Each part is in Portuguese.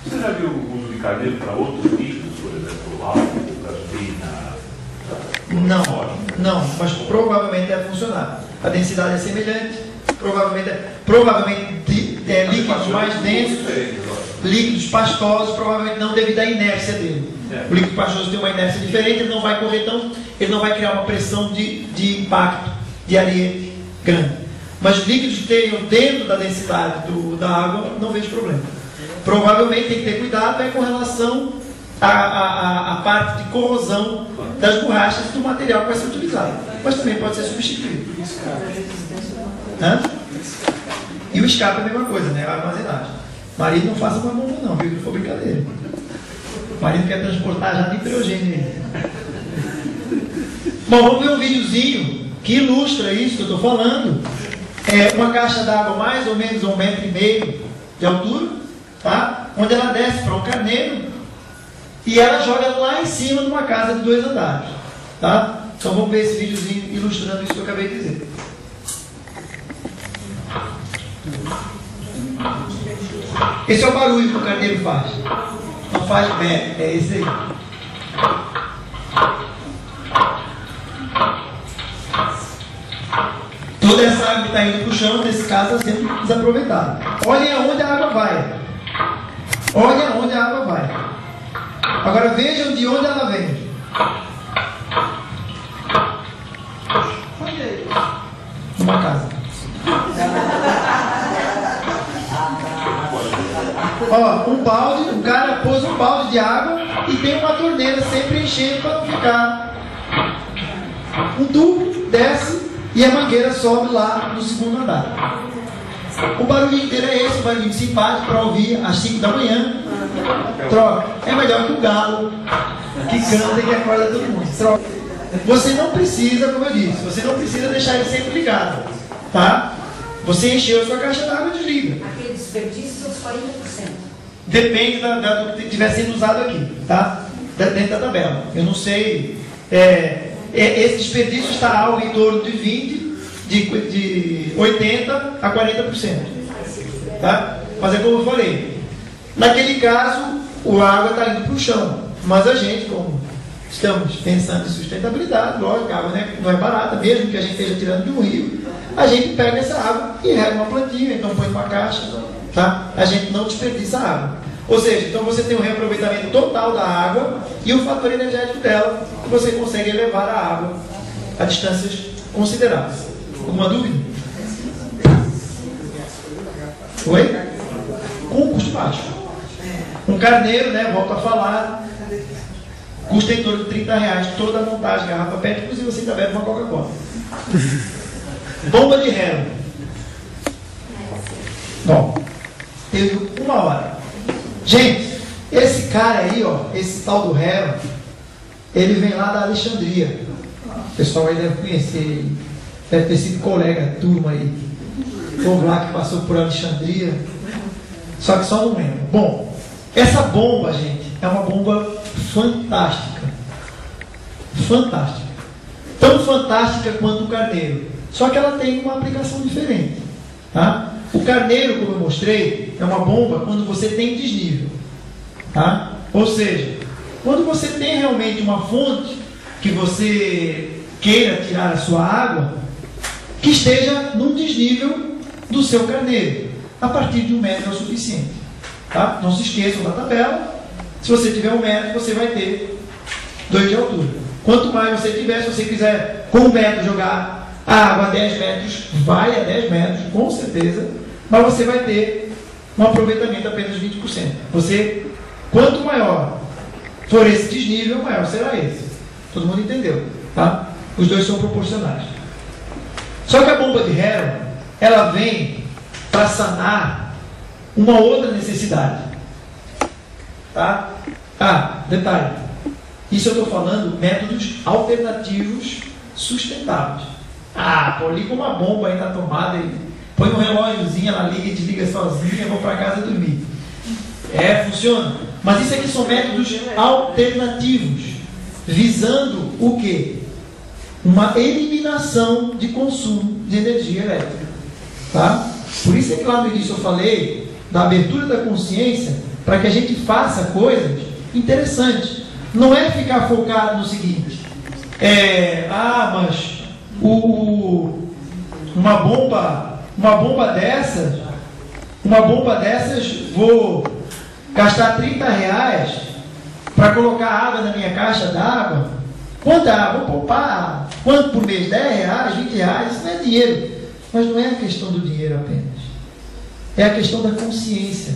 Você já viu o uso de carneiro para outros líquidos, por exemplo, álcool, gasolina? Não, mas provavelmente deve funcionar. A densidade é semelhante, provavelmente líquidos mais densos, líquidos pastosos, provavelmente não devido à inércia dele. O líquido pastoso tem uma inércia diferente, ele não vai correr tão, ele não vai criar uma pressão de impacto de areia grande. Mas os líquidos que tenham dentro da densidade da água, não vejo problema. Provavelmente tem que ter cuidado com relação à parte de corrosão das borrachas e do material que vai ser utilizado. Mas também pode ser substituído. E o escape é a mesma coisa, né? A armazenagem. Marido, não faça uma bomba não, viu? Não for brincadeira. Marido quer transportar já de hidrogênio. Bom, vamos ver um videozinho que ilustra isso que eu estou falando. É uma caixa d'água mais ou menos 1,5 metros de altura, tá? Onde ela desce para um carneiro e ela joga lá em cima de uma casa de 2 andares, tá? Então vamos ver esse videozinho ilustrando isso que eu acabei de dizer. Esse é o barulho que o carneiro faz. Não faz pé, é esse aí. Toda essa água que está indo para o chão, nesse caso, está sendo desaproveitada. Olhem aonde a água vai. Olhem aonde a água vai. Agora vejam de onde ela vem. Numa casa. Ó, um balde, o cara pôs um balde de água e tem uma torneira sempre enchendo para não ficar. Um tubo desce e a mangueira sobe lá no 2º andar. O barulho inteiro é esse, um barulhinho simpático para ouvir às 5 da manhã. Troca. É melhor que o galo que canta e que acorda todo mundo. Troca. Você não precisa, como eu disse, você não precisa deixar ele sempre ligado, tá? Você encheu a sua caixa d'água e desliga. Aquele desperdício são os 40%. Depende do que estiver sendo usado aqui, tá? Dentro da tabela. Eu não sei. Esse desperdício está algo em torno de 20%, de 80% a 40%. Tá? Mas é como eu falei. Naquele caso, a água está indo para o chão. Mas a gente, como estamos pensando em sustentabilidade, lógico, a água não é barata, mesmo que a gente esteja tirando de um rio, a gente pega essa água e rega uma plantinha, então põe numa caixa, tá? A gente não desperdiça a água. Ou seja, então você tem um reaproveitamento total da água e o fator energético dela, que você consegue elevar a água a distâncias consideráveis. Alguma dúvida? Oi? Com custo baixo. Um carneiro, né? Volto a falar. Custa em torno de R$30 toda a montagem, garrafa PET, inclusive você ainda bebe uma Coca-Cola. Bomba de Hero. Bom, teve 1 hora. Gente, esse cara aí, ó, esse tal do Hero, ele vem lá da Alexandria. O pessoal aí deve conhecer ele. Deve ter sido colega, turma aí. O povo lá que passou por Alexandria. Só que só não lembro. Bom, essa bomba, gente, é uma bomba fantástica. Fantástica. Tão fantástica quanto o carneiro. Só que ela tem uma aplicação diferente. Tá? O carneiro, como eu mostrei, é uma bomba quando você tem desnível. Tá? Ou seja, quando você tem realmente uma fonte que você queira tirar a sua água, que esteja num desnível do seu carneiro. A partir de 1 metro é o suficiente. Tá? Não se esqueçam da tabela. Se você tiver 1 metro, você vai ter 2 de altura. Quanto mais você tiver, se você quiser com 1 metro jogar a água a 10 metros, vai a 10 metros, com certeza, mas você vai ter um aproveitamento apenas de 20%. Quanto maior for esse desnível, maior será esse. Todo mundo entendeu, tá? Os dois são proporcionais. Só que a bomba de Hero, ela vem para sanar uma outra necessidade. Tá? Detalhe. Isso eu estou falando métodos alternativos sustentáveis. Pô, liga uma bomba aí na tomada e põe um relógiozinho, ela liga e desliga sozinha, vou para casa dormir. Funciona. Mas isso aqui são métodos alternativos, visando o quê? Uma eliminação de consumo de energia elétrica. Tá? Por isso é que lá no início eu falei da abertura da consciência para que a gente faça coisas interessantes. Não é ficar focado no seguinte, mas uma bomba dessas, vou gastar R$30 para colocar água na minha caixa d'água. Quanta água? Vou poupar quanto por mês? R$10, R$20, isso não é dinheiro. Mas não é a questão do dinheiro apenas. É a questão da consciência.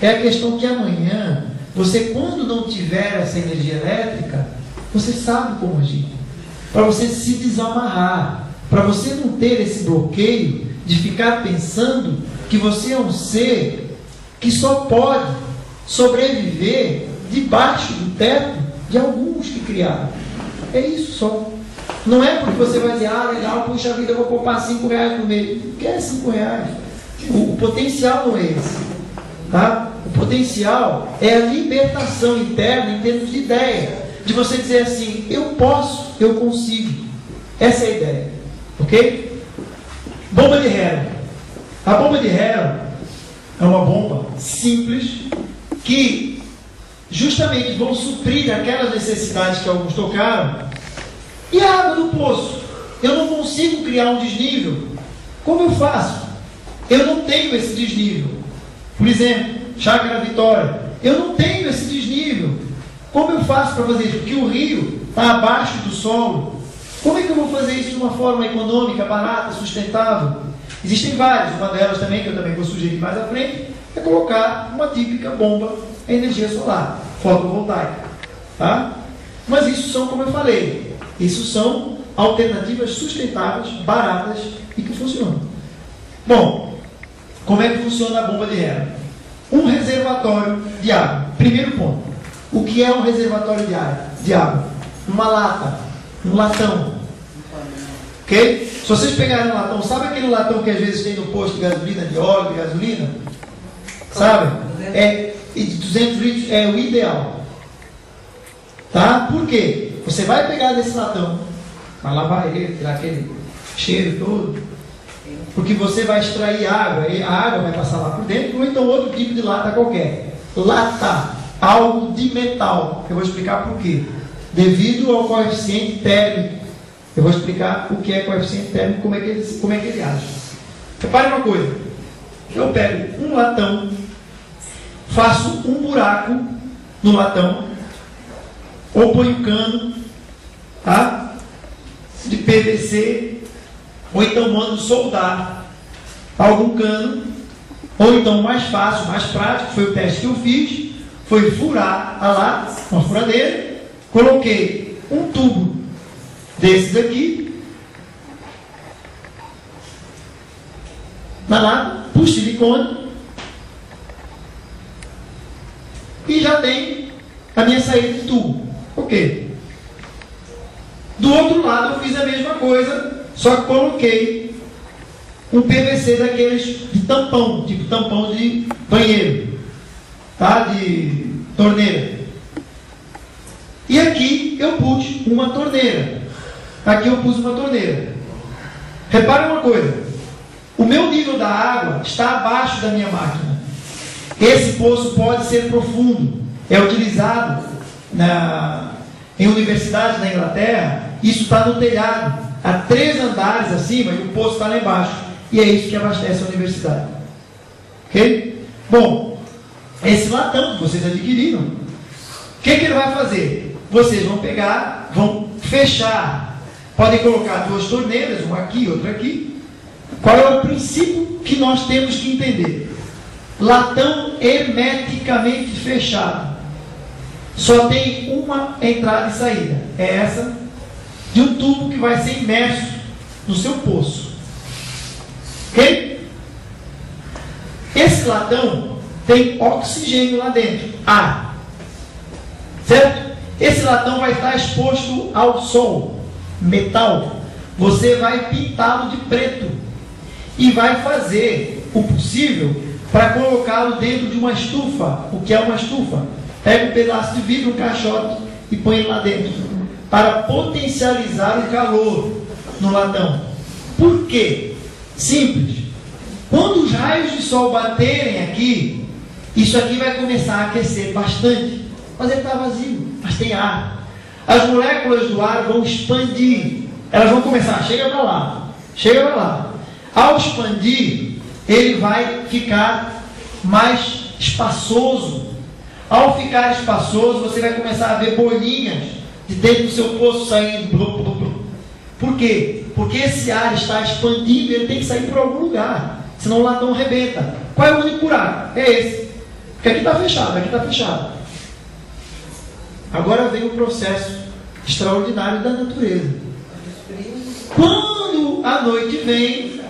É a questão que amanhã, você quando não tiver essa energia elétrica, você sabe como agir. Para você se desamarrar. Para você não ter esse bloqueio de ficar pensando que você é um ser que só pode sobreviver debaixo do teto de alguns que criaram. É isso só. Não é porque você vai dizer, legal, puxa vida, eu vou poupar R$5 por mês. O que é R$5? O potencial não é esse. Tá? O potencial é a libertação interna em termos de ideia. De você dizer assim, eu posso, eu consigo. Essa é a ideia. Ok? Bomba de Hero. A bomba de Hero é uma bomba simples que justamente vão suprir aquelas necessidades que alguns tocaram. E a água do poço? Eu não consigo criar um desnível. Como eu faço? Eu não tenho esse desnível. Por exemplo, Chácara Vitória. Eu não tenho esse desnível. Como eu faço para fazer isso? Porque o rio está abaixo do solo. Como é que eu vou fazer isso de uma forma econômica, barata, sustentável? Existem várias. Uma delas também, que eu também vou sugerir mais à frente, é colocar uma típica bomba a energia solar, fotovoltaica. Tá? Mas isso são, como eu falei, isso são alternativas sustentáveis, baratas e que funcionam. Bom, como é que funciona a bomba de Hero? Um reservatório de água. Primeiro ponto. O que é um reservatório de água? Uma lata, um latão. Ok? Se vocês pegarem um latão, sabe aquele latão que às vezes tem no posto de gasolina, de óleo, de gasolina? Sabe? E de 200 litros é o ideal. Tá? Por quê? Você vai pegar desse latão, vai lavar ele, tirar aquele cheiro todo, porque você vai extrair água, e a água vai passar lá por dentro, ou então outro tipo de lata qualquer. Lata, algo de metal. Eu vou explicar por quê. Devido ao coeficiente térmico. Eu vou explicar o que é coeficiente térmico, como é que ele age. Repare uma coisa. Eu pego um latão, faço um buraco no latão, ou ponho cano, tá? De PVC, ou então mando soldar algum cano, ou então mais fácil, mais prático, foi o teste que eu fiz, foi furar a lata, uma furadeira, coloquei um tubo desses aqui na lata, por silicone, e já tem a minha saída de tubo. Ok. Do outro lado eu fiz a mesma coisa, só que coloquei um PVC daqueles de tampão, tipo tampão de banheiro, tá? De torneira. E aqui eu pus uma torneira. Aqui eu pus uma torneira. Repare uma coisa. O meu nível da água está abaixo da minha máquina. Esse poço pode ser profundo. É utilizado em universidades na Inglaterra. Isso está no telhado, a 3 andares acima, e o poço está lá embaixo. E é isso que abastece a universidade. Ok? Bom, esse latão que vocês adquiriram, o que ele vai fazer? Vocês vão pegar, vão fechar. Podem colocar 2 torneiras, uma aqui, outra aqui. Qual é o princípio que nós temos que entender? Latão hermeticamente fechado. Só tem uma entrada e saída. É essa de um tubo que vai ser imerso no seu poço. Ok? Esse latão tem oxigênio lá dentro, ar. Certo? Esse latão vai estar exposto ao sol, metal. Você vai pintá-lo de preto e vai fazer o possível para colocá-lo dentro de uma estufa. O que é uma estufa? Pega um pedaço de vidro, um caixote e põe ele lá dentro, para potencializar o calor no latão. Por quê? Simples. Quando os raios de sol baterem aqui, Isso aqui vai começar a aquecer bastante, mas ele está vazio, mas tem ar. As moléculas do ar vão expandir, elas vão começar, chega para lá, chega para lá. Ao expandir, ele vai ficar mais espaçoso. Ao ficar espaçoso, você vai começar a ver bolinhas de dentro do seu poço saindo. Por quê? Porque esse ar está expandindo, ele tem que sair por algum lugar, senão o latão rebenta. Qual é o único buraco? É esse. Porque aqui está fechado, aqui está fechado. Agora vem o processo extraordinário da natureza. Quando a noite vem,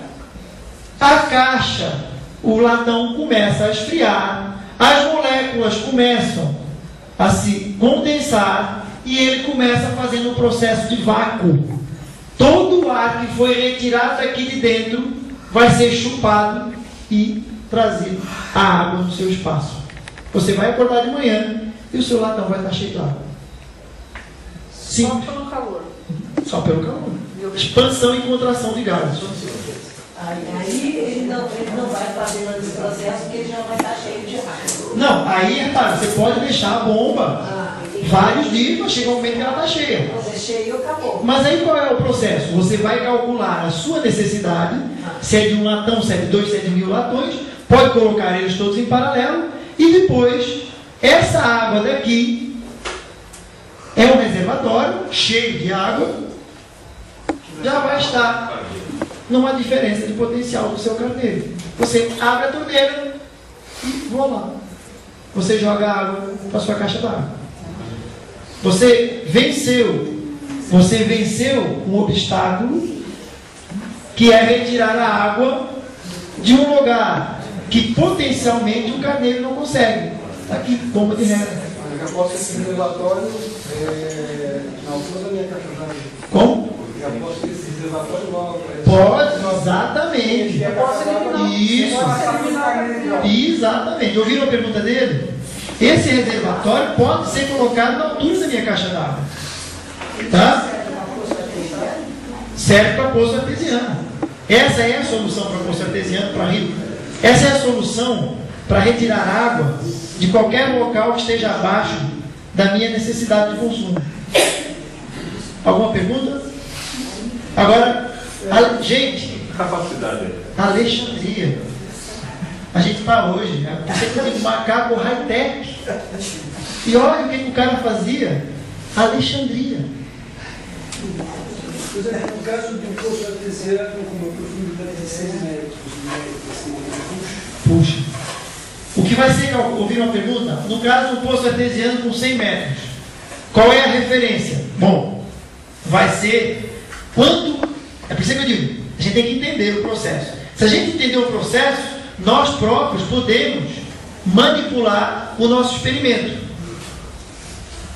a caixa, o latão começa a esfriar, as moléculas começam a se condensar e ele começa fazendo um processo de vácuo. Todo o ar que foi retirado daqui de dentro vai ser chupado e trazido a água no seu espaço. Você vai acordar de manhã e o seu latão vai estar cheio de água. Sim. Só pelo calor. Só pelo calor. Expansão e contração de gases. Aí ele não vai fazendo esse processo porque ele já vai estar cheio de água. Não, aí repara, você pode deixar a bomba vários dias, mas chega um momento que ela está cheia. Você cheio, acabou. Mas aí qual é o processo? Você vai calcular a sua necessidade, se é de um latão, se é de 2, se é de 1000 latões, pode colocar eles todos em paralelo, e depois, essa água daqui é um reservatório cheio de água, já vai estar numa diferença de potencial do seu carneiro. Você abre a torneira e voa lá. Você joga água para a sua caixa d'água. Você venceu um obstáculo que é retirar a água de um lugar que potencialmente o carneiro não consegue. Está aqui, bomba de reza. Eu já posso ter esse reservatório na altura da minha caixa d'água. Como? Já posso ter esse reservatório logo. Pode, exatamente. Eu posso eliminar. Isso. Eu posso eliminar. Exatamente. Ouviram a pergunta dele? Esse reservatório pode ser colocado na altura da minha caixa d'água. Tá? Serve para poço artesiano. Essa é a solução para poço artesiano, para rio. Essa é a solução para retirar água de qualquer local que esteja abaixo da minha necessidade de consumo. Alguma pergunta? Agora, gente, Capacidade. Alexandria. A gente está hoje, você tem um macaco high-tech. E olha o que o cara fazia. Alexandria. Por exemplo, no caso de um poço artesiano com uma profundidade de 6 metros, Puxa. O que vai ser, ouviram a pergunta? No caso do poço artesiano com 100 metros, qual é a referência? Bom, vai ser quando. É por isso que eu digo, a gente tem que entender o processo. Se a gente entender o processo, nós próprios podemos manipular o nosso experimento.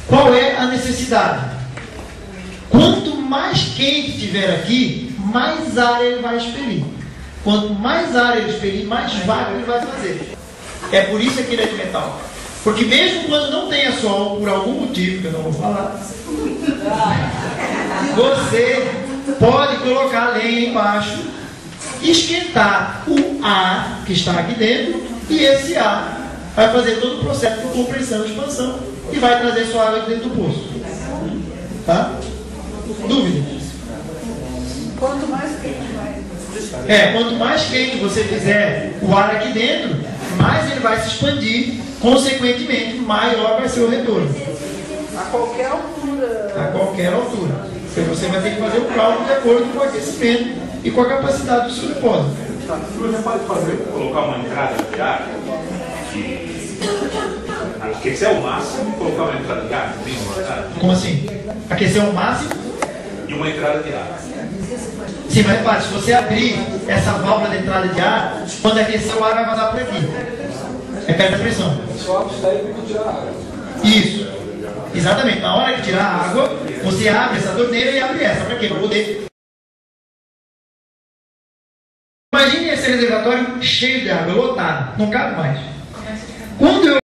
Qual é a necessidade? Quanto mais quente tiver aqui, mais ar ele vai expelir. Quanto mais ar ele expelir, mais vácuo ele vai fazer. É por isso que ele é de metal. Porque mesmo quando não tenha sol, por algum motivo que eu não vou falar, você pode colocar a lenha embaixo, esquentar o ar que está aqui dentro, e esse ar vai fazer todo o processo de compressão e expansão e vai trazer sua água dentro do poço. Tá? Dúvidas? Quanto mais quente, mais. Quanto mais quente você fizer o ar aqui dentro, mais ele vai se expandir, consequentemente, maior vai ser o retorno. A qualquer altura. A qualquer altura. Porque você vai ter que fazer o cálculo de acordo com o aquecimento e com a capacidade do seu depósito. Você pode colocar uma entrada de ar que aquecer ao máximo e colocar uma entrada de ar? Tem uma entrada? Como assim? Aquecer ao máximo? E uma entrada de ar. Sim, mas repare, se você abrir essa válvula de entrada de ar, quando aquecer o ar vai vazar por aqui. É perto da pressão. só abre isso daí para tirar a água. Isso. Exatamente. Na hora de tirar a água, você abre essa torneira e abre essa. Para quê? Para poder. Imagine esse reservatório cheio de água, lotado. Não cabe mais. Quando eu